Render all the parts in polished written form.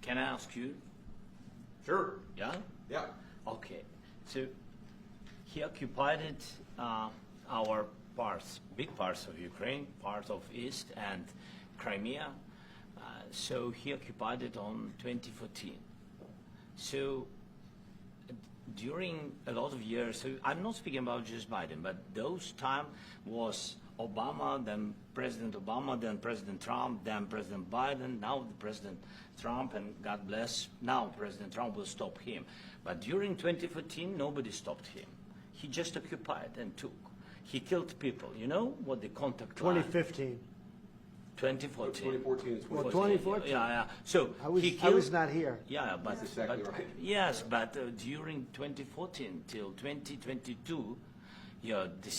Can I ask you? Sure. Yeah? Yeah. Okay. So he occupied our parts, big parts of Ukraine, part of East and Crimea. So he occupied it on 2014. So during a lot of years, so I'm not speaking about just Biden, but those time was Obama, then President Obama, then President Trump, then President Biden, now the President Trump, and God bless, now President Trump will stop him. But during 2014, nobody stopped him. He just occupied and took. He killed people. You know what the contact line? 2015. 2014. 2014 and 2014. Well, 2014. Yeah, yeah. So I killed, was not here. Yeah, but, That's exactly but right. yes, but during 2014 till 2022, yeah, the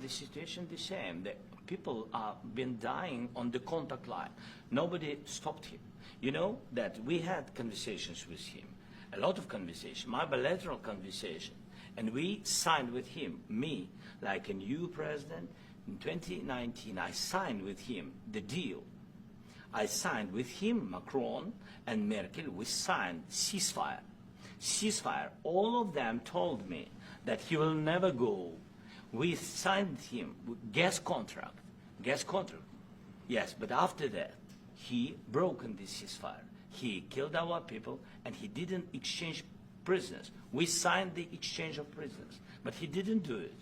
situation the same. The people are been dying on the contact line. Nobody stopped him. You know that we had conversations with him, a lot of conversation, my bilateral conversation, and we signed with him, me, like a new president. In 2019, I signed with him the deal. I signed with him, Macron and Merkel, we signed ceasefire. Ceasefire. All of them told me that he will never go. We signed him with gas contract. Gas contract. Yes, but after that, he broken this ceasefire. He killed our people and he didn't exchange prisoners. We signed the exchange of prisoners, but he didn't do it.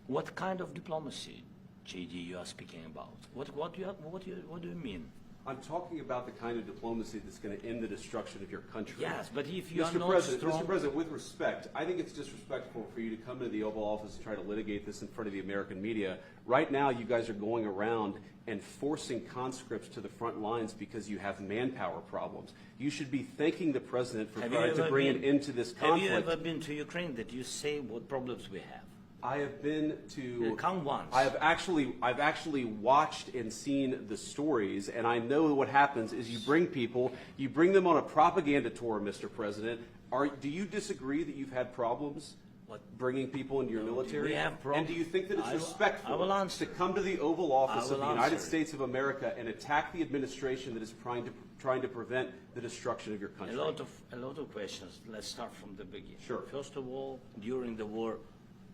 What kind of diplomacy, JD, you are speaking about? What do you mean? I'm talking about the kind of diplomacy that's going to end the destruction of your country. Yes, but if you are Mr. not President, strong... Mr. President, with respect, I think it's disrespectful for you to come to the Oval Office and try to litigate this in front of the American media. Right now, you guys are going around and forcing conscripts to the front lines because you have manpower problems. You should be thanking the President for trying to bring an end to this conflict. Have you ever been to Ukraine that you say what problems we have? I have been to. Come once. I've actually watched and seen the stories, and I know what happens is you bring them on a propaganda tour, Mr. President. Do you disagree that you've had problems bringing people into your military? We have and do you think that it's respectful to come to the Oval Office of the United States of America and attack the administration that is trying to prevent the destruction of your country? A lot of questions. Let's start from the beginning. Sure. First of all, during the war,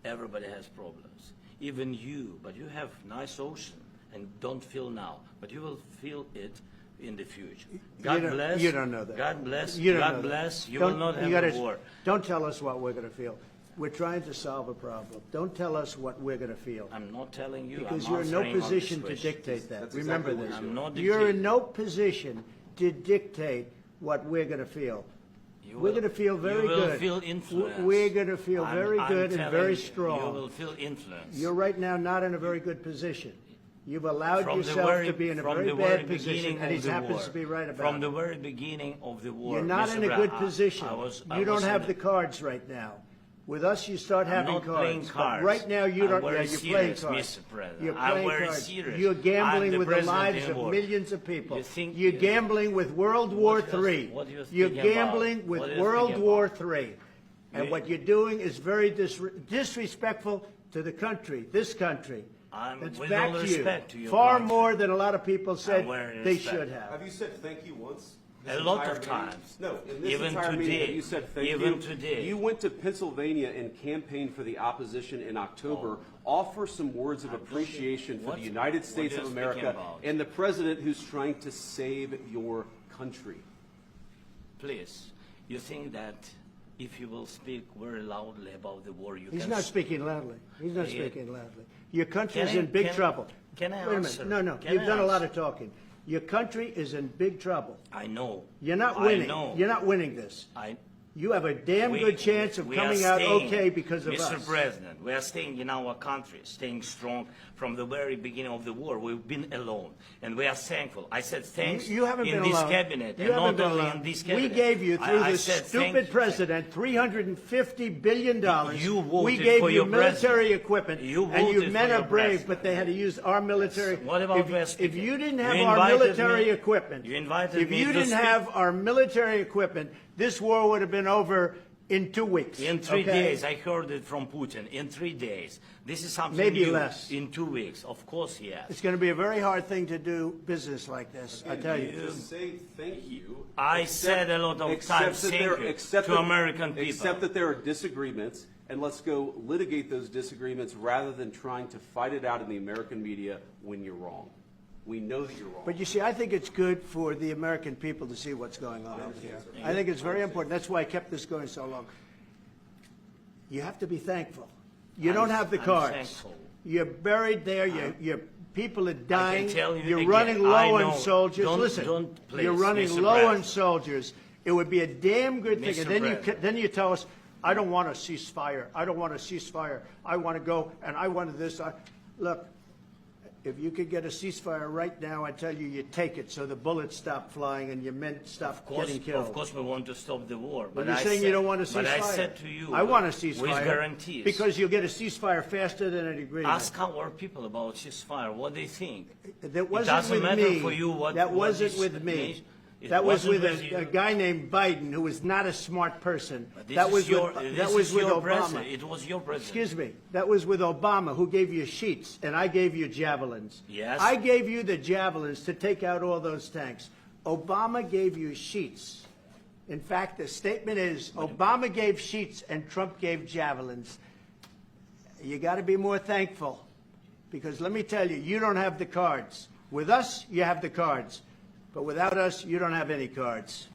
everybody has problems. Even you, but you have nice ocean and don't feel now, but you will feel it in the future. God bless. You don't know that. God bless. You don't God know bless. that. You will not have a war. Don't tell us what we're going to feel. We're trying to solve a problem. Don't tell us what we're going to feel. I'm not telling you. Because I'm you're in no answering on this position to question. dictate that. That's Remember exactly what this. I'm not You're in dictating. no position to dictate what we're going to feel. We're going to feel very good. You will feel influence. We're going to feel very good and very strong. You will feel influence. You're right now not in a very good position. You've allowed From yourself to be in a very bad position, beginning and of he the happens war. to be right about From it. the very beginning of the war. You're not Mr. in a Brown, good position. I You don't was have in the cards right now. With us, you start I'm having not cards. playing But cards. right now, you I'm don't. very Yeah, you're playing serious, cards. Mr. President. You're I'm playing very cards. serious. You're I'm gambling the with the president lives in of war. millions of people. You think- You're gambling with World War III. what do you You're think about? gambling with What do you World think War about? III. And You- what you're doing is very disrespectful to the country, this country. That's with back all to you. respect to your Far country. more than a lot of people said very they respect. should have. Have you said thank you once? A lot of times. No, in this Even entire today. meeting, you said thank Even you. today. You went to Pennsylvania and campaigned for the opposition in October. Offer some words of appreciation for What- the United what States are of you America speaking about? and the president who's trying to save your country. Please, you think that if you will speak very loudly about the war, you He's can... not speaking loudly. He's not Yeah. speaking loudly. Your country's Can I- in big can- trouble. can I Wait a answer? minute. No, Can you've I done a lot answer? of talking. Your country is in big trouble. I know. You're not I winning. know. You're not winning this. You have a damn good chance of we are coming out staying, okay because of Mr. us. President, we are staying in our country, staying strong from the very beginning of the war. We've been alone, and we are thankful. I said thanks You haven't in been this alone. cabinet, You and haven't not been only alone. in this We cabinet. gave you, through I this said thank stupid you. president, $350 billion. You voted we gave for you your military president. equipment, You and you voted men for are your brave, president. but they had to use our military. What about West if Africa? you didn't You have our invited military me- equipment, you invited if me you to didn't speak. have our military equipment, this war would have been over in 2 weeks. In 3 okay? days, I heard it from Putin. In 3 days. This is something Maybe new. less. In 2 weeks. Of course, yes. It's going to be a very hard thing to do business like this, I tell you. Just say thank you. I Except- said a lot of except times that thank there- you except to that- American people. Except that there are disagreements, and let's go litigate those disagreements rather than trying to fight it out in the American media when you're wrong. We know that you're wrong. But you see, I think it's good for the American people to see what's going on out here. I think it's very important. That's why I kept this going so long. You have to be thankful. You don't have the I'm cards. thankful. You're buried there. Your people are dying. tell you You're again, running I low know. on soldiers. Don't- Listen, don't please, you're running Mr. low on President. soldiers. It would be a damn good thing. Mr. And then President. then you tell us, I don't want a ceasefire. I don't want a ceasefire. I want to go and I want this. Look, if you could get a ceasefire right now, I tell you, you take it so the bullets stop flying and your men stop getting killed. Of course, we want to stop the war. But But you're I saying said, you don't want a ceasefire. But I said to you, I want a ceasefire. with guarantees. Because you'll get a ceasefire faster than an agreement. Ask our people about ceasefire, what they think. That It wasn't doesn't with matter me. for you what. That what wasn't this with me. means. It That was wasn't with you. a guy named Biden, who was not a smart person. But this That is was your, with, this that was is with your Obama. president. It was your president. Excuse me. That was with Obama, who gave you sheets, and I gave you javelins. Yes. I gave you the javelins to take out all those tanks. Obama gave you sheets. In fact, the statement is Obama gave sheets and Trump gave javelins. You got to be more thankful, because let me tell you, you don't have the cards. With us, you have the cards. But without us, you don't have any cards.